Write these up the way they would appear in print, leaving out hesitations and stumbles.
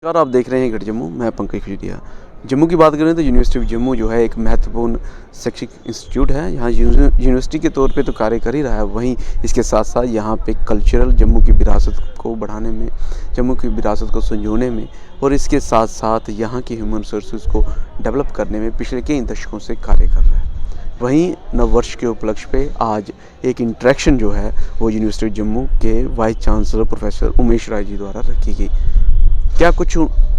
नमस्कार, आप देख रहे हैं गढ़ जम्मू। मैं पंकज खजुरिया। जम्मू की बात करें तो यूनिवर्सिटी ऑफ जम्मू जो है एक महत्वपूर्ण शैक्षिक इंस्टीट्यूट है। यहाँ यूनिवर्सिटी के तौर पे तो कार्य कर ही रहा है, वहीं इसके साथ साथ यहाँ पे कल्चरल जम्मू की विरासत को बढ़ाने में, जम्मू की विरासत को संजोने में और इसके साथ साथ यहाँ की ह्यूमन रिसोर्सेज को डेवलप करने में पिछले कई दशकों से कार्य कर रहा है। वहीं नववर्ष के उपलक्ष्य पे आज एक इंटरेक्शन जो है वो यूनिवर्सिटी जम्मू के vice chancellor professor Umesh Rai ji द्वारा रखी गई। क्या कुछ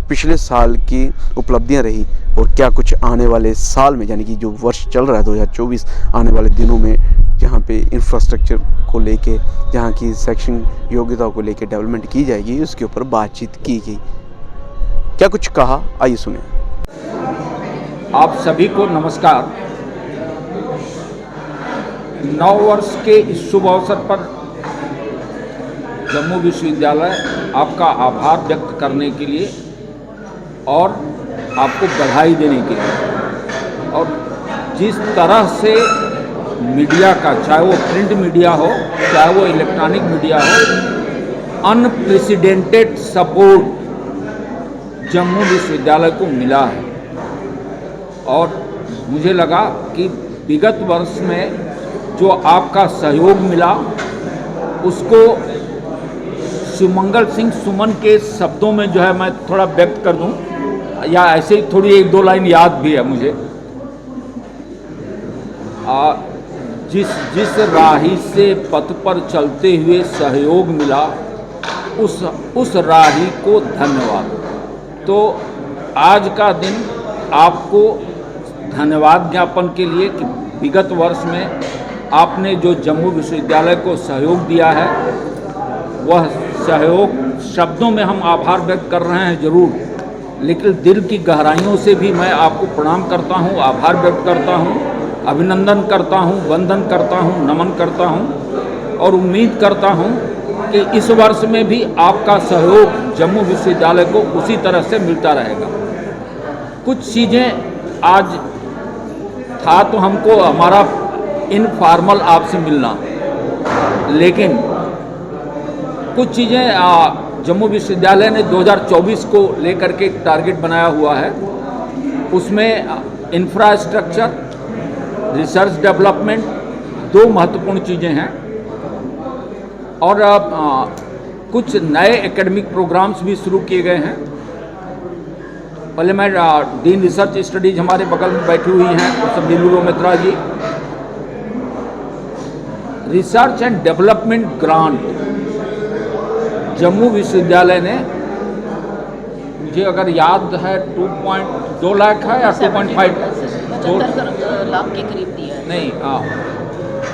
पिछले साल की उपलब्धियां रही और क्या कुछ आने वाले साल में, यानी कि जो वर्ष चल रहा है 2024, आने वाले दिनों में जहां पे इंफ्रास्ट्रक्चर को लेके, जहां की शैक्षणिक योग्यताओं को लेके डेवलपमेंट की जाएगी, उसके ऊपर बातचीत की गई। क्या कुछ कहा, आइए सुने। आप सभी को नमस्कार। नव वर्ष के इस शुभ अवसर पर जम्मू विश्वविद्यालय आपका आभार व्यक्त करने के लिए और आपको बधाई देने के लिए, और जिस तरह से मीडिया का, चाहे वो प्रिंट मीडिया हो चाहे वो इलेक्ट्रॉनिक मीडिया हो, अनप्रेसिडेंटेड सपोर्ट जम्मू विश्वविद्यालय को मिला है। और मुझे लगा कि विगत वर्ष में जो आपका सहयोग मिला उसको सुमंगल सिंह सुमन के शब्दों में जो है मैं थोड़ा व्यक्त कर दूं, या ऐसे ही थोड़ी एक दो लाइन याद भी है मुझे। जिस राही से पथ पर चलते हुए सहयोग मिला उस राही को धन्यवाद। तो आज का दिन आपको धन्यवाद ज्ञापन के लिए कि विगत वर्ष में आपने जो जम्मू विश्वविद्यालय को सहयोग दिया है, वह सहयोग शब्दों में हम आभार व्यक्त कर रहे हैं ज़रूर, लेकिन दिल की गहराइयों से भी मैं आपको प्रणाम करता हूं, आभार व्यक्त करता हूं, अभिनंदन करता हूं, वंदन करता हूं, नमन करता हूं, और उम्मीद करता हूं कि इस वर्ष में भी आपका सहयोग जम्मू विश्वविद्यालय को उसी तरह से मिलता रहेगा। कुछ चीज़ें आज था तो हमको हमारा इनफॉर्मल आपसे मिलना, लेकिन कुछ चीज़ें जम्मू विश्वविद्यालय ने 2024 को लेकर के एक टारगेट बनाया हुआ है। उसमें इंफ्रास्ट्रक्चर, रिसर्च डेवलपमेंट, दो महत्वपूर्ण चीज़ें हैं, और कुछ नए एकेडमिक प्रोग्राम्स भी शुरू किए गए हैं। पहले मैं डीन रिसर्च स्टडीज हमारे बगल में बैठी हुई हैं, सब Neelu Mitra ji. Research and development grant Jammu विश्वविद्यालय ने, मुझे अगर याद है 2.2 लाख है या 2.5 लाख के करीब दिया है। नहीं,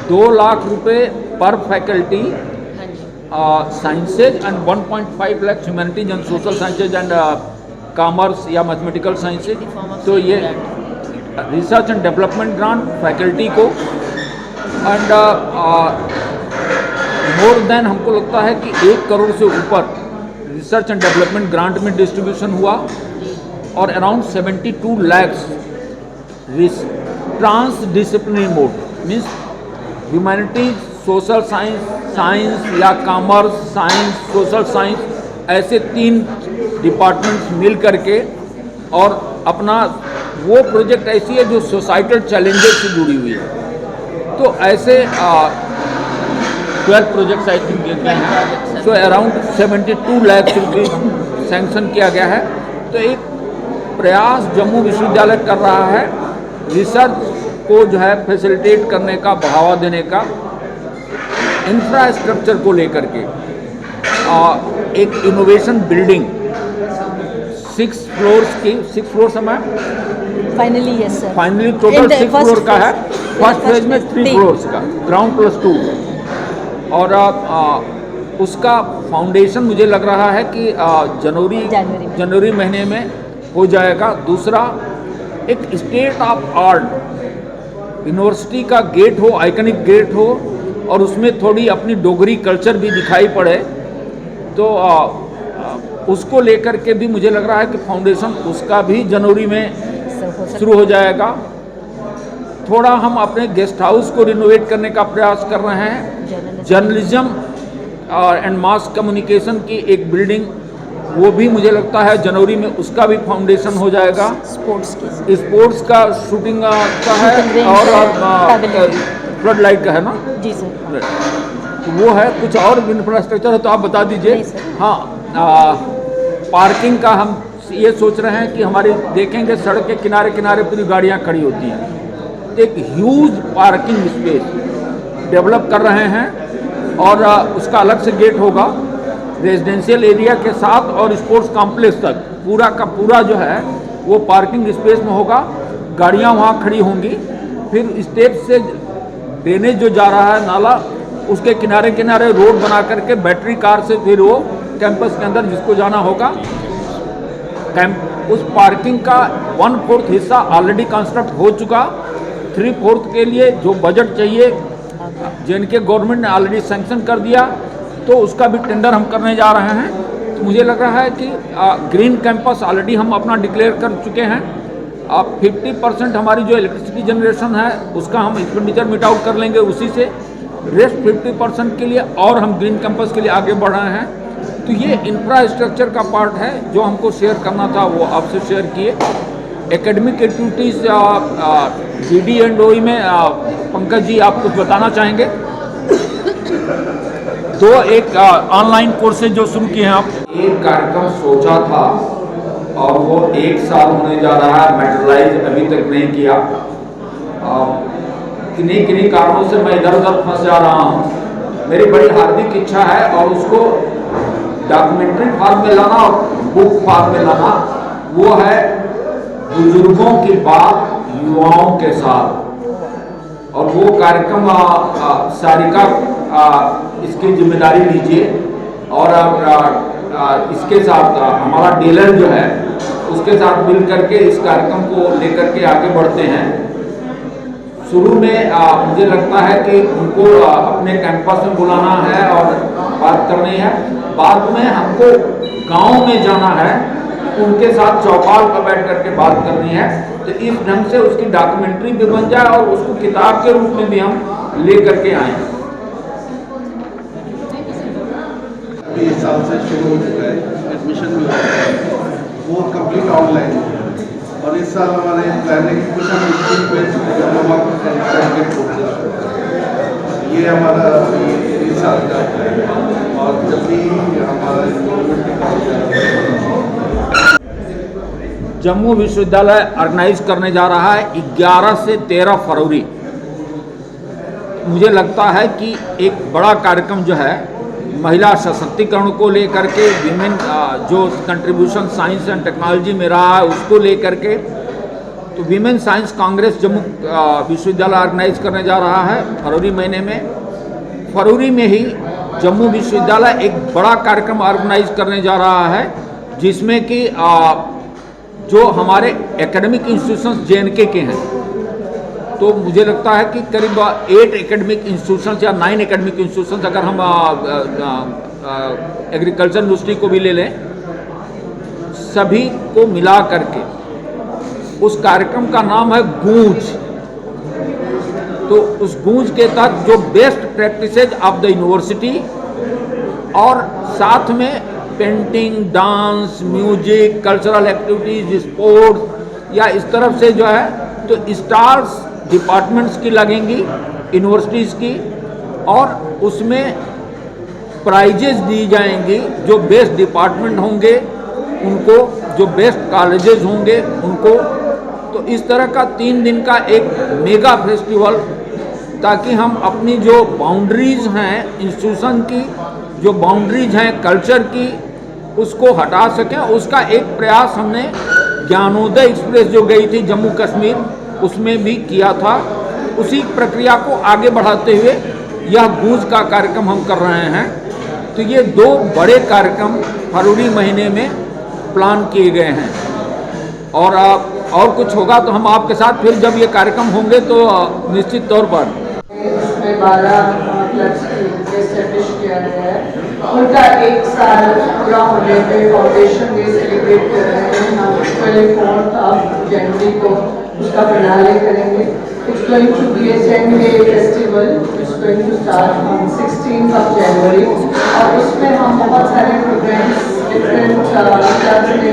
2 लाख रुपए पर faculty sciences and 1.5 lakh humanities and social sciences and commerce या मैथमेटिकल साइंसेज। तो ये research and development grant faculty को, एंड मोर देन हमको लगता है कि 1 करोड़ से ऊपर रिसर्च एंड डेवलपमेंट ग्रांट में डिस्ट्रीब्यूशन हुआ, और around 72 lakhs transdisciplinary mode means humanities, social science या कॉमर्स, साइंस, सोशल साइंस, ऐसे 3 डिपार्टमेंट्स मिल करके, और अपना वो प्रोजेक्ट ऐसी है जो सोसाइटल चैलेंजेस से जुड़ी हुई है। तो ऐसे 12 प्रोजेक्ट्स आई थिंक दिए गए हैं। So around 72 lakh rupees sanction किया गया है। तो एक प्रयास जम्मू विश्वविद्यालय कर रहा है रिसर्च को जो है फैसिलिटेट करने का, बढ़ावा देने का, इंफ्रास्ट्रक्चर को लेकर के। एक इनोवेशन बिल्डिंग 6 फ्लोर्स की, 6 फ्लोर्स है finally, yes sir, finally total 6 floor का है। फर्स्ट फेज में 3 फ्लोर्स का, ग्राउंड प्लस 2, और उसका फाउंडेशन मुझे लग रहा है कि जनवरी महीने में हो जाएगा। दूसरा, एक स्टेट ऑफ आर्ट यूनिवर्सिटी का गेट हो, आइकनिक गेट हो, और उसमें थोड़ी अपनी डोगरी कल्चर भी दिखाई पड़े, तो उसको लेकर के भी मुझे लग रहा है कि फाउंडेशन उसका भी जनवरी में शुरू हो जाएगा। थोड़ा हम अपने गेस्ट हाउस को रिनोवेट करने का प्रयास कर रहे हैं। जर्नलिज्म एंड मास कम्युनिकेशन की एक बिल्डिंग वो भी मुझे लगता है जनवरी में उसका भी फाउंडेशन हो जाएगा। स्पोर्ट्स का शूटिंग का है और फ्लड लाइट का है ना जी सर। तो वो है, कुछ और इंफ्रास्ट्रक्चर है तो आप बता दीजिए। हाँ, पार्किंग का हम ये सोच रहे हैं कि हमारी देखेंगे सड़क के किनारे किनारे पूरी गाड़ियाँ खड़ी होती हैं, एक ह्यूज पार्किंग स्पेस डेवलप कर रहे हैं और उसका अलग से गेट होगा रेजिडेंशियल एरिया के साथ और स्पोर्ट्स कॉम्प्लेक्स तक पूरा का पूरा जो है वो पार्किंग स्पेस में होगा। गाड़ियाँ वहाँ खड़ी होंगी, फिर स्टेप से ड्रेनेज जो जा रहा है नाला उसके किनारे किनारे रोड बना करके बैटरी कार से फिर वो कैंपस के अंदर जिसको जाना होगा उस पार्किंग का 1/4 हिस्सा ऑलरेडी कंस्ट्रक्ट हो चुका। 3/4 के लिए जो बजट चाहिए जिनके गवर्नमेंट ने ऑलरेडी सैंक्शन कर दिया तो उसका भी टेंडर हम करने जा रहे हैं। तो मुझे लग रहा है कि ग्रीन कैंपस ऑलरेडी हम अपना डिक्लेयर कर चुके हैं। 50% हमारी जो इलेक्ट्रिसिटी जनरेशन है उसका हम एक्सपेंडिचर मीट आउट कर लेंगे उसी से। रेस्ट 50% के लिए और हम ग्रीन कैंपस के लिए आगे बढ़ रहे हैं। तो ये इंफ्रास्ट्रक्चर का पार्ट है जो हमको शेयर करना था, वो आपसे शेयर किए। एकेडमिक एक्टिविटीज़ GD&OE में पंकज जी आप कुछ बताना चाहेंगे? एक ऑनलाइन कोर्सेज जो शुरू किए हैं आप। एक कार्यक्रम सोचा था और वो 1 साल होने जा रहा है, मेटेरियलाइज अभी तक नहीं किया। किन्हीं कारणों से मैं इधर उधर फंस जा रहा हूँ। मेरी बड़ी हार्दिक इच्छा है और उसको डॉक्यूमेंट्री फॉर्म में लाना और बुक फॉर्म में लाना, वो है बुजुर्गों की बात युवाओं के साथ। और वो कार्यक्रम सारिका इसकी जिम्मेदारी लीजिए और इसके साथ हमारा डीलर जो है उसके साथ मिल करके इस कार्यक्रम को लेकर के आगे बढ़ते हैं। शुरू में मुझे लगता है कि उनको अपने कैंपस में बुलाना है और बात करनी है। बाद में हमको गांव में जाना है, उनके साथ चौपाल पर बैठ करके बात करनी है। तो इस ढंग से उसकी डॉक्यूमेंट्री भी बन जाए और उसको किताब के रूप में भी हम ले करके आए। अभी इस साल से शुरू हो चुका है, एडमिशन भी हो चुका है, वो कंप्लीट ऑनलाइन है। और इस साल हमारे प्लान है कि कुछ हम स्कूल पे डिप्लोमा ये हमारा इस साल का है। और जब भी हमारा जम्मू विश्वविद्यालय ऑर्गेनाइज करने जा रहा है 11 से 13 फरवरी। मुझे लगता है कि एक बड़ा कार्यक्रम जो है महिला सशक्तिकरण को लेकर के, विमेन जो कंट्रीब्यूशन साइंस एंड टेक्नोलॉजी में रहा है उसको लेकर के, तो विमेन साइंस कांग्रेस जम्मू विश्वविद्यालय ऑर्गेनाइज करने जा रहा है फरवरी महीने में। फरवरी में ही जम्मू विश्वविद्यालय एक बड़ा कार्यक्रम ऑर्गेनाइज करने जा रहा है जिसमें कि जो हमारे एकेडमिक इंस्टीट्यूशंस JNK के हैं, तो मुझे लगता है कि करीब 8 एकेडमिक इंस्टीट्यूशंस या 9 एकेडमिक इंस्टीट्यूशंस अगर हम एग्रीकल्चर यूनिवर्सिटी को भी ले लें, सभी को मिला करके उस कार्यक्रम का नाम है गूंज। तो उस गूंज के तहत जो best practices of the university और साथ में painting, dance, music, cultural activities, sports या इस तरफ से जो है तो स्टार्स डिपार्टमेंट्स की लगेंगी यूनिवर्सिटीज़ की, और उसमें प्राइजेज दी जाएंगी। जो बेस्ट डिपार्टमेंट होंगे उनको, जो बेस्ट कॉलेजेस होंगे उनको। तो इस तरह का 3 दिन का एक मेगा फेस्टिवल, ताकि हम अपनी जो बाउंड्रीज हैं इंस्टीट्यूशन की, जो बाउंड्रीज हैं कल्चर की, उसको हटा सकें। उसका एक प्रयास हमने ज्ञानोदय एक्सप्रेस जो गई थी जम्मू कश्मीर, उसमें भी किया था। उसी प्रक्रिया को आगे बढ़ाते हुए यह गूंज का कार्यक्रम हम कर रहे हैं। तो ये 2 बड़े कार्यक्रम फरवरी महीने में प्लान किए गए हैं। और कुछ होगा तो हम आपके साथ फिर जब ये कार्यक्रम होंगे तो निश्चित तौर पर 12 किया गया है। उनका 1 साल पूरा होने पे फाउंडेशन डे सेलिब्रेट कर रहे हैं हम 24 जनवरी को उसका फिनाले करेंगे। It's going to be a 10-day festival. It's going to start on 16th of January और उसमें हम बहुत सारे प्रोग्राम्स डिफरेंट क्लब्स ने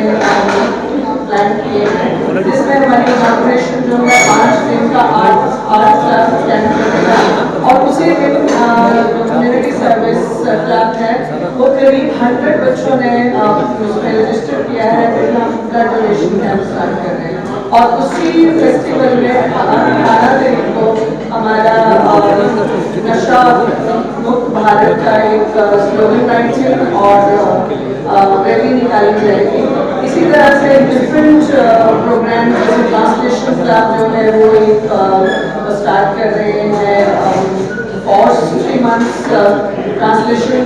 प्लान किए हैं, जिसमें हमारी इनॉग्रेशन जो है 5 दिन का आर्ट क्लब प्लान करेगा और उसी दिन कम्युनिटी सर्विस क्लब है वो करीब 100 बच्चों ने उसमें रजिस्टर किया है, फिर हम ब्लड डोनेशन कैंप स्टार्ट कर रहे हैं। और उसी फेस्टिवल में 18 तारीख को हमारा नशा मुक्त भारत का एक स्लोगन राइटिंग और रैली निकाली जाएगी। इसी तरह से डिफरेंट प्रोग्राम जैसे ट्रांसलेशन क्लब जो है वो एक स्टार्ट कर रहे हैं और 3 months translation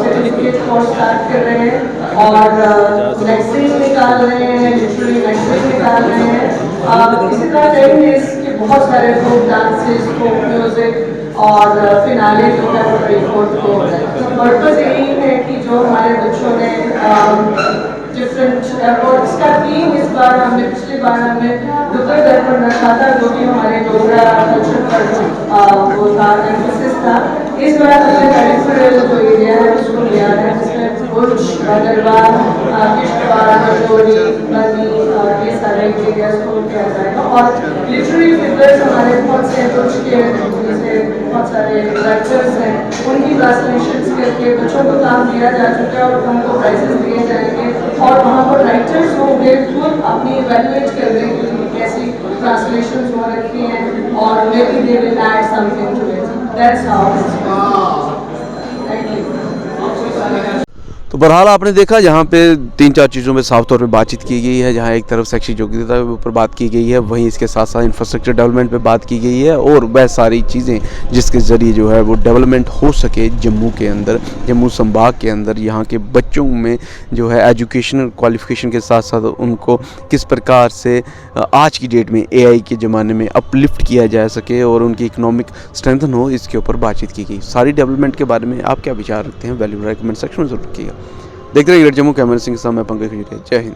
certificate course start कर रहे हैं और मैगजीन निकाल रहे हैं, लिटरेरी मैगजीन निकाल रहे हैं। इसी तरह 10 days के बहुत सारे फोक डांसेस, फोक म्यूजिक और फिनाले जो है वो 24 को हो रहा है। पर्पज यही है कि जो हमारे बच्चों ने डिफरेंट और इसका थीम इस बार हमने पिछली बार हमने डुगर दर्पण रखा था जो कि हमारे डोगरा कल्चर पर वो था एम्फेसिस था। इस बार हमने पेरिफेरल जो एरिया है उसको लिया है, जिसमें भुज, दरबार, किश्तवाड़, राजौरी, बनी ये सारे एरियाज को किया जाएगा। और लिटरेरी फिगर्स हमारे बहुत से भुज के जैसे बहुत सारे राइटर्स हैं उनकी ट्रांसलेशंस करके बच्चों को काम दिया जा चुका है और उनको प्राइजेस दिए जाएंगे और वहाँ पर राइटर्स होंगे खुद अपनी इवैल्यूएट कर रहे हैं कि कैसी ट्रांसलेशंस हो रखी हैं और maybe they will add something to it. That's how. Thank you. तो बहरहाल आपने देखा यहाँ पे 3-4 चीज़ों में साफ तौर पे बातचीत की गई है। जहाँ एक तरफ शैक्षिक योग्यता के ऊपर बात की गई है, वहीं इसके साथ साथ इंफ्रास्ट्रक्चर डेवलपमेंट पे बात की गई है और वह सारी चीज़ें जिसके ज़रिए जो है वो डेवलपमेंट हो सके जम्मू के अंदर, जम्मू संभाग के अंदर यहाँ के बच्चों में जो है एजुकेशनल क्वालिफिकेशन के साथ साथ उनको किस प्रकार से आज की डेट में AI के ज़माने में अपलिफ्ट किया जा सके और उनकी इकोनॉमिक स्ट्रेंथन हो, इसके ऊपर बातचीत की गई। सारी डेवलपमेंट के बारे में आप क्या विचार रखते हैं वैल्यू रेकमेंड सेक्शन में जरूर रखिएगा। देखते रहिए जम्मू कैमरा सिंह के साथ मैं पंकज खजूरिया। जय हिंद।